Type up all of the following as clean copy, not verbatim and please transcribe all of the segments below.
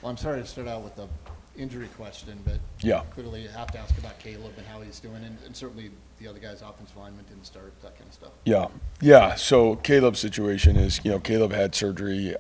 Well, I'm sorry to start out with the injury question, but Yeah. clearly you have to ask about Caleb and how he's doing, and certainly the other guys' offensive linemen didn't start, that kind of stuff. Yeah, yeah. So Caleb's situation is, Caleb had surgery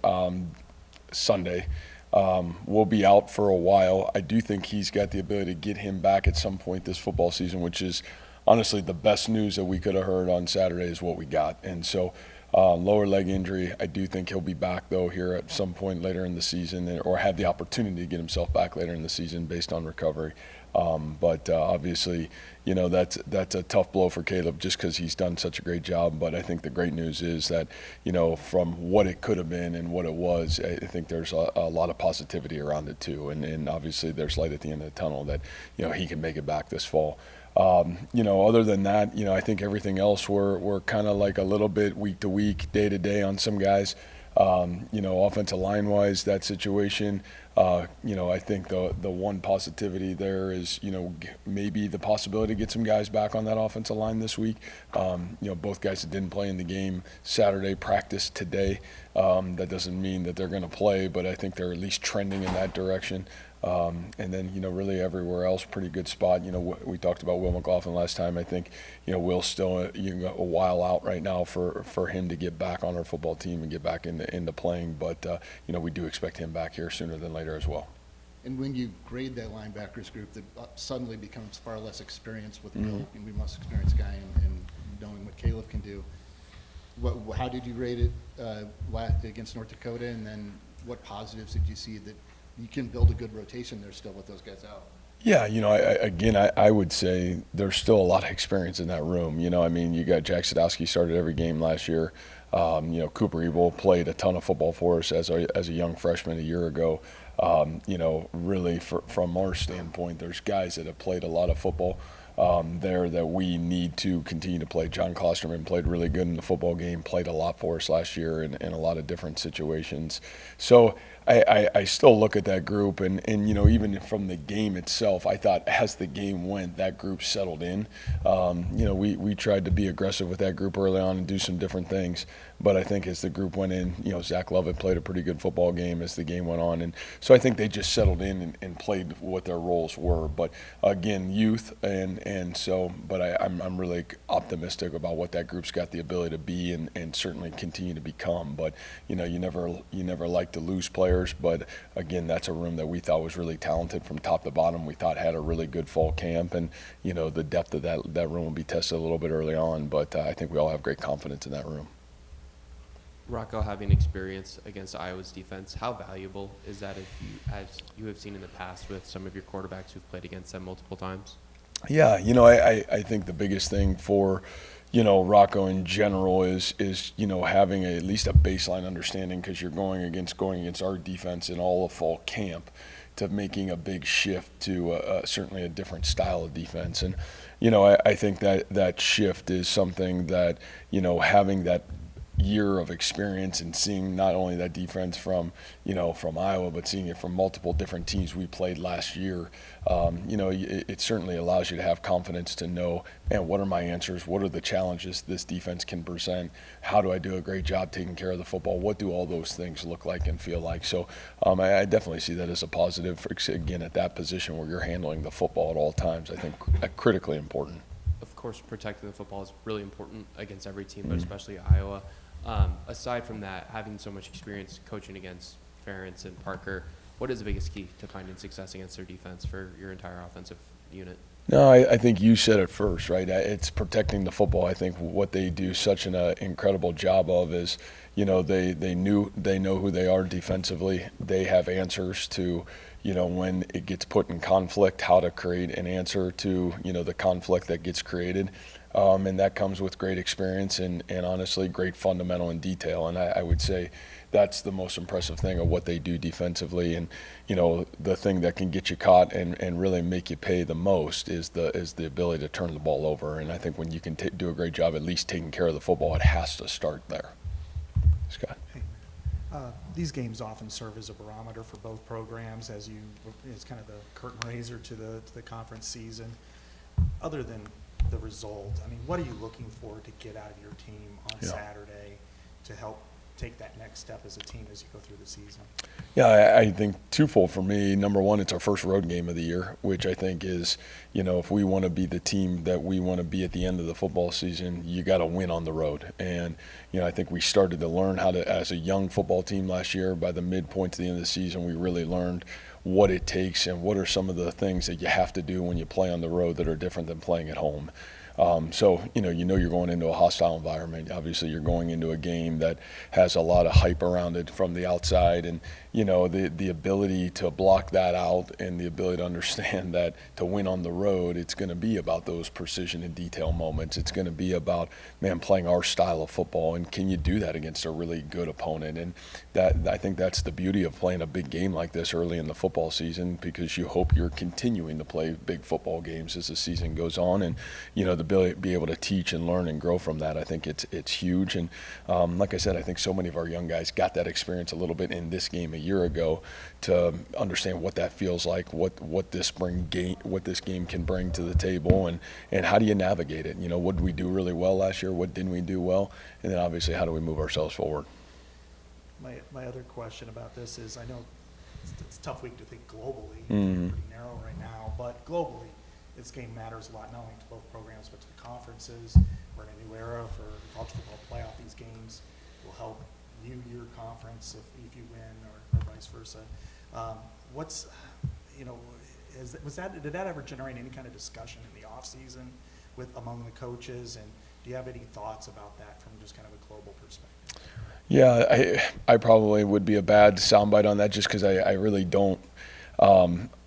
Sunday. Will be out for a while. I do think he's got the ability to get him back at some point this football season, which is honestly the best news that we could have heard on Saturday is what we got. And so, lower leg injury. I do think he'll be back though here at some point later in the season, or have the opportunity to get himself back later in the season based on recovery. But obviously, that's a tough blow for Caleb just because he's done such a great job. But I think the great news is that, from what it could have been and what it was, I think there's a lot of positivity around it too. And obviously there's light at the end of the tunnel that, he can make it back this fall. Other than that, I think everything else we're kind of like a little bit week to week, day to day on some guys. Offensive line wise, that situation, I think the one positivity there is, maybe the possibility to get some guys back on that offensive line this week. Both guys that didn't play in the game Saturday practiced today. That doesn't mean that they're going to play, but I think they're at least trending in that direction. And then, really everywhere else, pretty good spot. We talked about Will McLaughlin last time. I think, Will's still a while out right now for him to get back on our football team and get back into playing. But, we do expect him back here sooner than later as well. And when you grade that linebackers group, that suddenly becomes far less experienced with Mm-hmm. Will, and we must experienced guy, and knowing what Caleb can do. How did you grade it against North Dakota, and then what positives did you see that you can build a good rotation there still with those guys out? Yeah, I would say there's still a lot of experience in that room. You got Jack Sadowski started every game last year. Cooper Ebel played a ton of football for us as a young freshman a year ago. Really from our standpoint, there's guys that have played a lot of football there that we need to continue to play. John Klosterman played really good in the football game, played a lot for us last year in a lot of different situations. So I still look at that group, and even from the game itself, I thought as the game went, that group settled in. We tried to be aggressive with that group early on and do some different things, but I think as the group went in, Zach Lovett played a pretty good football game as the game went on, and so I think they just settled in and played what their roles were. But again, youth, but I'm really optimistic about what that group's got the ability to be and certainly continue to become. But you never like to lose players. But again, that's a room that we thought was really talented from top to bottom. We thought had a really good fall camp, and the depth of that room will be tested a little bit early on. But I think we all have great confidence in that room. Rocco, having experience against Iowa's defense, how valuable is that as you have seen in the past with some of your quarterbacks who've played against them multiple times? Yeah, I think the biggest thing for Rocco in general is having at least a baseline understanding, because you're going against our defense in all of fall camp, to making a big shift to certainly a different style of defense. And I think that shift is something that having that year of experience and seeing not only that defense from Iowa, but seeing it from multiple different teams we played last year, it certainly allows you to have confidence to know, man, what are my answers? What are the challenges this defense can present? How do I do a great job taking care of the football? What do all those things look like and feel like? So I definitely see that as a positive, again, at that position where you're handling the football at all times. I think critically important. Of course, protecting the football is really important against every team, but especially Iowa. Aside from that, having so much experience coaching against Ferentz and Parker, what is the biggest key to finding success against their defense for your entire offensive unit? No, I think you said it first, right? It's protecting the football. I think what they do such an incredible job of is, they know who they are defensively. They have answers to, when it gets put in conflict, how to create an answer to, the conflict that gets created. And that comes with great experience and honestly great fundamental and detail. And I would say that's the most impressive thing of what they do defensively. And the thing that can get you caught and really make you pay the most is the ability to turn the ball over. And I think when you can do a great job at least taking care of the football, it has to start there. Scott. Hey, these games often serve as a barometer for both programs it's kind of the curtain raiser to the conference season. Other than the result, what are you looking for to get out of your team on Saturday to help take that next step as a team as you go through the season? Yeah, I think twofold for me. Number one, it's our first road game of the year, which I think is, if we want to be the team that we want to be at the end of the football season, you got to win on the road. And, I think we started to learn how to, as a young football team last year, by the midpoint to the end of the season, we really learned what it takes and what are some of the things that you have to do when you play on the road that are different than playing at home. So, you're going into a hostile environment. Obviously, you're going into a game that has a lot of hype around it from the outside. And, the ability to block that out and the ability to understand that to win on the road, it's going to be about those precision and detail moments. It's going to be about, playing our style of football. And can you do that against a really good opponent? And I think that's the beauty of playing a big game like this early in the football season, because you hope you're continuing to play big football games as the season goes on. And, to be able to teach and learn and grow from that, I think it's huge. And like I said, I think so many of our young guys got that experience a little bit in this game a year ago to understand what that feels like, what this game can bring to the table, and how do you navigate it? What did we do really well last year? What didn't we do well? And then obviously, how do we move ourselves forward? My other question about this is, I know it's a tough week to think globally, Mhm. pretty narrow right now, but globally, this game matters a lot, not only to both programs, but to the conferences. We're in a new era for college football playoff. These games will help you, your conference, if you win, or vice versa. Did that ever generate any kind of discussion in the offseason among the coaches? And do you have any thoughts about that from just kind of a global perspective? Yeah, I probably would be a bad soundbite on that, just because I really don't.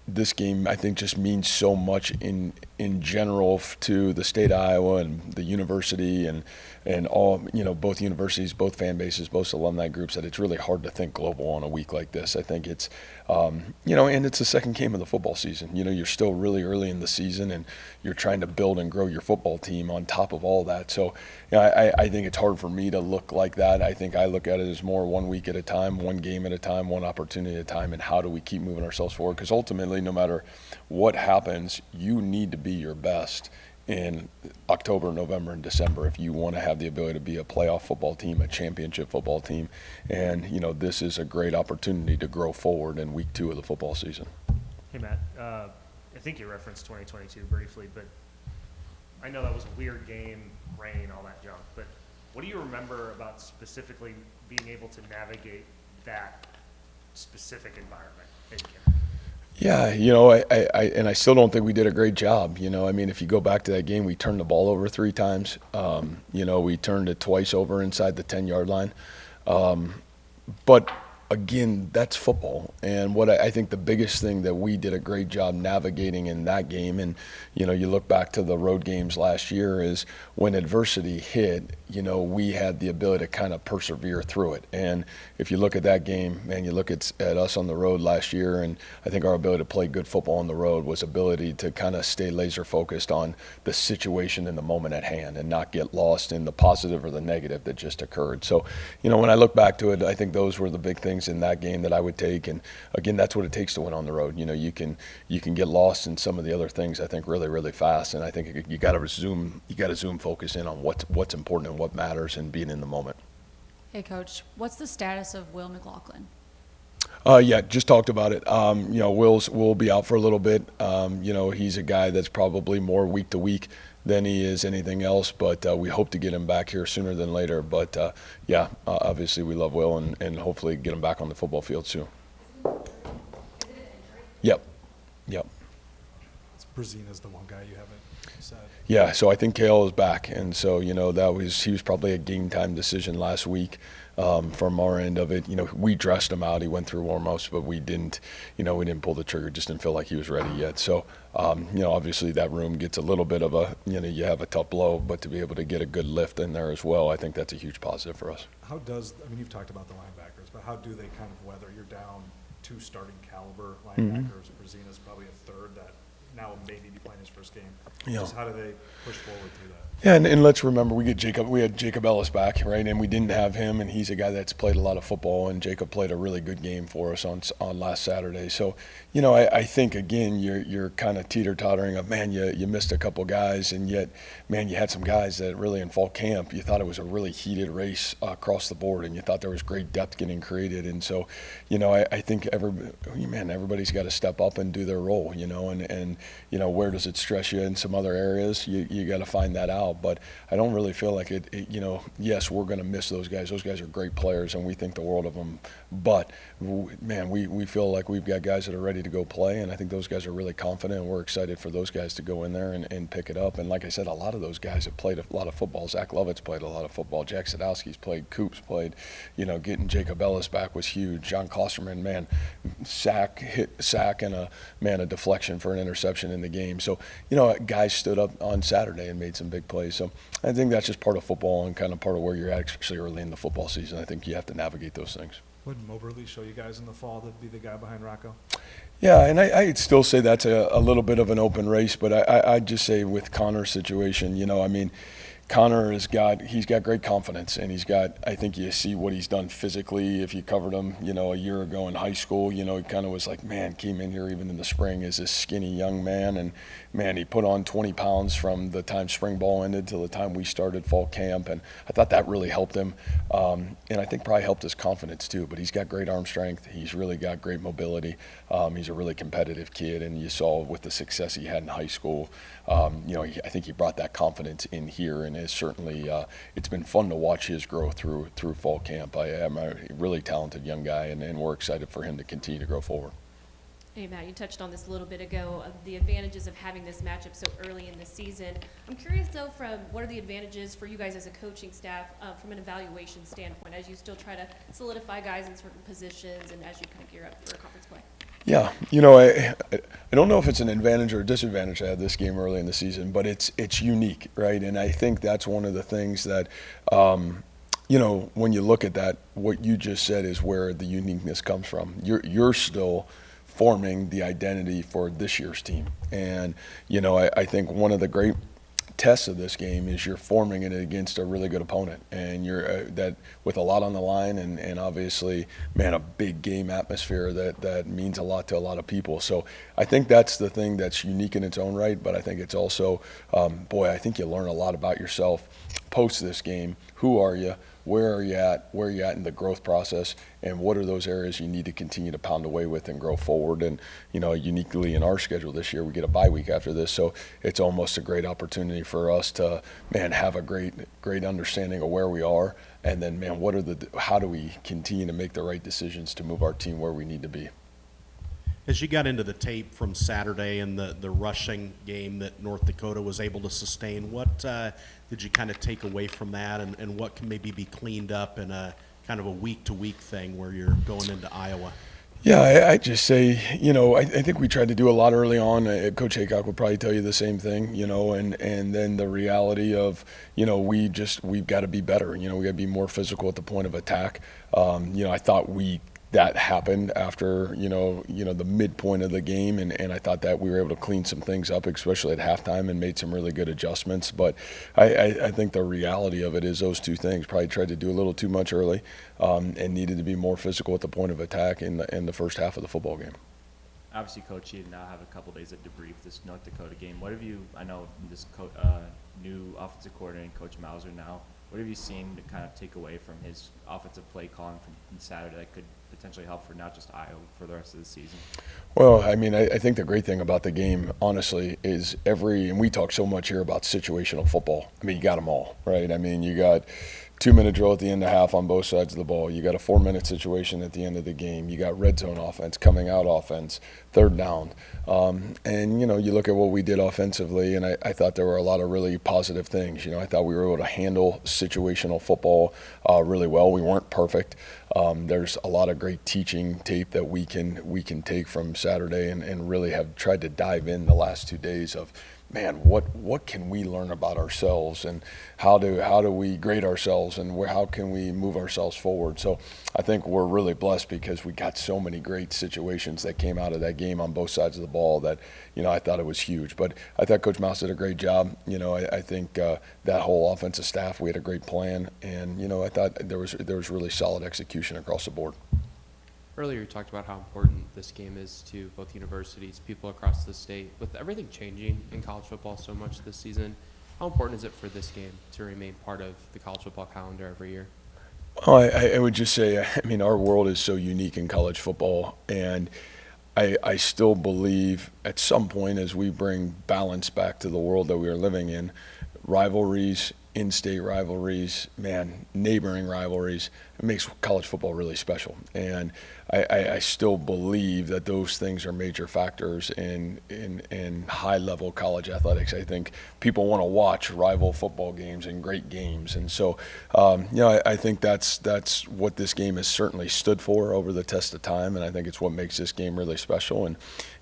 This game, I think, just means so much in general to the state of Iowa and the university and all, both universities, both fan bases, both alumni groups, that it's really hard to think global on a week like this. I think it's, and it's the second game of the football season. You're still really early in the season, and you're trying to build and grow your football team on top of all that. So, I think it's hard for me to look like that. I think I look at it as more 1 week at a time, one game at a time, one opportunity at a time, and how do we keep moving ourselves forward? Because ultimately, no matter what happens, you need to be your best in October, November, and December if you want to have the ability to be a playoff football team, a championship football team. And, this is a great opportunity to grow forward in week 2 of the football season. Hey, Matt, I think you referenced 2022 briefly, but I know that was a weird game, rain, all that junk, but what do you remember about specifically being able to navigate that specific environment in Campbell? Yeah, I still don't think we did a great job. If you go back to that game, we turned the ball over 3 times. We turned it twice over inside the 10-yard line. But again, that's football. And what I think the biggest thing that we did a great job navigating in that game, and you look back to the road games last year, is when adversity hit, we had the ability to kind of persevere through it. And if you look at that game, man, you look at us on the road last year, and I think our ability to play good football on the road was ability to kind of stay laser focused on the situation in the moment at hand and not get lost in the positive or the negative that just occurred. So, when I look back to it, I think those were the big things in that game that I would take. And again, that's what it takes to win on the road. You can get lost in some of the other things, I think, really, really fast. And I think you got to zoom focus in on what's important and what matters and being in the moment. Hey, Coach, what's the status of Will McLaughlin? Yeah, just talked about it. Will be out for a little bit. He's a guy that's probably more week to week than he is anything else, but we hope to get him back here sooner than later. But obviously we love Will and hopefully get him back on the football field soon. Yep. Brazina's the one guy you haven't said. Yeah, so I think Kale is back, and so he was probably a game time decision last week from our end of it. We dressed him out. He went through warm-ups, but we didn't pull the trigger. Just didn't feel like he was ready yet. So obviously that room gets a little bit of you have a tough blow, but to be able to get a good lift in there as well, I think that's a huge positive for us. You've talked about the linebackers, but how do they kind of weather? You're down 2 starting caliber linebackers. Brazina's probably a third that now maybe be playing his first game. Yeah. Just how do they push forward through that? Yeah, and let's remember we had Jacob Ellis back, right? And we didn't have him, and he's a guy that's played a lot of football, and Jacob played a really good game for us on last Saturday. So, you know, I think again you're kind of teeter-tottering of, man, you missed a couple guys, and yet, man, you had some guys that really in fall camp you thought it was a really heated race across the board, and you thought there was great depth getting created. And so, you know, I think everybody's got to step up and do their role, you know, and you know, where does it stress you in some other areas? You got to find that out. But I don't really feel like it, you know, yes, we're going to miss those guys. Those guys are great players, and we think the world of them. But, man, we feel like we've got guys that are ready to go play, and I think those guys are really confident, and we're excited for those guys to go in there and pick it up. And like I said, a lot of those guys have played a lot of football. Zach Lovett's played a lot of football. Jack Sadowski's played. Coops played. You know, getting Jacob Ellis back was huge. John Klosterman, man, sack and a deflection for an interception in the game. So, you know, guys stood up on Saturday and made some big plays. So I think that's just part of football and kind of part of where you're at, especially early in the football season. I think you have to navigate those things. Would Moberly show you guys in the fall to be the guy behind Rocco? Yeah, and I'd still say that's a little bit of an open race, but I'd just say with Connor's situation, you know, I mean, Connor he's got great confidence, and I think you see what he's done physically. If you covered him, you know, a year ago in high school, you know, he kind of was like, man, came in here even in the spring as this skinny young man, and man, he put on 20 pounds from the time spring ball ended till the time we started fall camp, and I thought that really helped him, and I think probably helped his confidence too. But he's got great arm strength. He's really got great mobility. He's a really competitive kid, and you saw with the success he had in high school, you know, I think he brought that confidence in here, and is certainly it's been fun to watch his growth through fall camp. I am a really talented young guy, and we're excited for him to continue to grow forward. Hey, Matt, you touched on this a little bit ago, the advantages of having this matchup so early in the season. I'm curious, though, from what are the advantages for you guys as a coaching staff from an evaluation standpoint, as you still try to solidify guys in certain positions and as you kind of gear up for conference play? Yeah, you know, I don't know if it's an advantage or a disadvantage to have this game early in the season, but it's unique, right? And I think that's one of the things that, you know, when you look at that, what you just said is where the uniqueness comes from. You're still forming the identity for this year's team, and you know, I think one of the great tests of this game is you're forming it against a really good opponent, and you're that with a lot on the line, and obviously, man, a big game atmosphere that means a lot to a lot of people. So I think that's the thing that's unique in its own right, but I think it's also, boy, I think you learn a lot about yourself post this game. Who are you? Where are you at in the growth process, and what are those areas you need to continue to pound away with and grow forward? And, you know, uniquely in our schedule this year, we get a bye week after this, so it's almost a great opportunity for us to, man, have a great understanding of where we are, and then, man, how do we continue to make the right decisions to move our team where we need to be? As you got into the tape from Saturday and the rushing game that North Dakota was able to sustain, what did you kind of take away from that, and what can maybe be cleaned up in a kind of a week-to-week thing where you're going into Iowa? Yeah, I just say, you know, I think we tried to do a lot early on. Coach Haycock would probably tell you the same thing, you know, and then the reality of, you know, we've got to be better. You know, we got to be more physical at the point of attack. You know, I thought that happened after, you know, the midpoint of the game, and I thought that we were able to clean some things up, especially at halftime, and made some really good adjustments. But I think the reality of it is those two things. Probably tried to do a little too much early, and needed to be more physical at the point of attack in the first half of the football game. Obviously, Coach, you now have a couple days of debrief this North Dakota game. What have you, I know this new offensive coordinator, Coach Mauser now, what have you seen to kind of take away from his offensive play calling from Saturday that could potentially help for not just Iowa, for the rest of the season? Well, I mean, I think the great thing about the game, honestly, is and we talk so much here about situational football. I mean, you got them all, right? I mean, you got 2-minute drill at the end of half on both sides of the ball. You got a 4-minute situation at the end of the game. You got red zone offense, coming out offense, third down. And, you know, you look at what we did offensively, and I thought there were a lot of really positive things. You know, I thought we were able to handle situational football really well. We weren't perfect. There's a lot of great teaching tape that we can take from Saturday and really have tried to dive in the last 2 days of, man, what can we learn about ourselves, and how do we grade ourselves, and how can we move ourselves forward? So I think we're really blessed because we got so many great situations that came out of that game on both sides of the ball that, I thought it was huge. But I thought Coach Mouse did a great job. I think that whole offensive staff, we had a great plan, and I thought there was really solid execution across the board. Earlier, you talked about how important this game is to both universities, people across the state. With everything changing in college football so much this season, how important is it for this game to remain part of the college football calendar every year? Well, I would just say, our world is so unique in college football, and I still believe at some point as we bring balance back to the world that we are living in, rivalries, in-state rivalries, neighboring rivalries, it makes college football really special. And I still believe that those things are major factors in high-level college athletics. I think people want to watch rival football games and great games. And so, I think that's what this game has certainly stood for over the test of time, and I think it's what makes this game really special. And,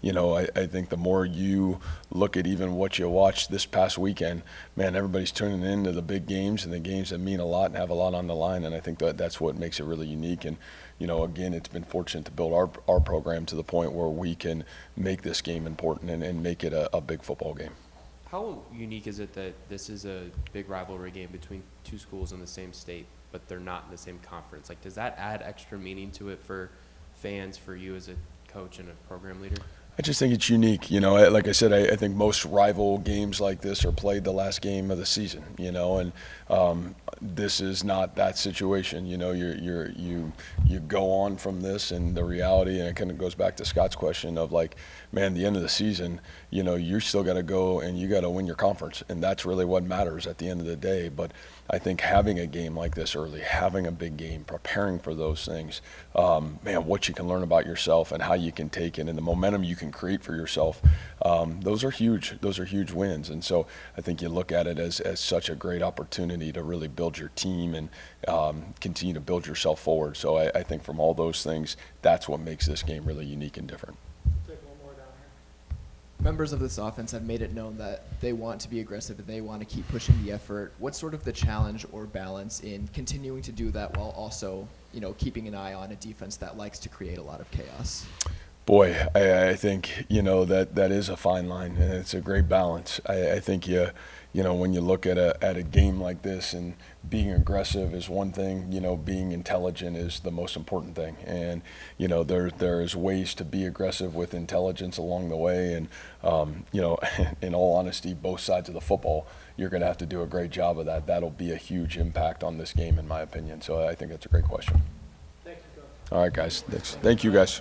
I think the more you look at even what you watched this past weekend, everybody's tuning into the big games and the games that mean a lot and have a lot on the line, and I think that's what makes it really unique. And again, it's been fortunate to build our program to the point where we can make this game important and make it a big football game. How unique is it that this is a big rivalry game between two schools in the same state, but they're not in the same conference? Like, does that add extra meaning to it for fans, for you as a coach and a program leader? I just think it's unique. Like I said, I think most rival games like this are played the last game of the season, and this is not that situation. You go on from this, and the reality, and it kind of goes back to Scott's question of the end of the season, you're still got to go and you got to win your conference, and that's really what matters at the end of the day. But I think having a game like this early, having a big game, preparing for those things, what you can learn about yourself and how you can take it and the momentum you can create for yourself, those are huge. Those are huge wins. And so I think you look at it as such a great opportunity to really build your team and continue to build yourself forward. So I think from all those things, that's what makes this game really unique and different. Members of this offense have made it known that they want to be aggressive and they want to keep pushing the effort. What's sort of the challenge or balance in continuing to do that while also, keeping an eye on a defense that likes to create a lot of chaos? Boy, I think, that is a fine line, and it's a great balance. I think when you look at a game like this, and being aggressive is one thing, being intelligent is the most important thing. And, there's ways to be aggressive with intelligence along the way. And, in all honesty, both sides of the football, you're going to have to do a great job of that. That'll be a huge impact on this game, in my opinion. So I think that's a great question. Thank you, Coach. All right, guys. Thank you, guys.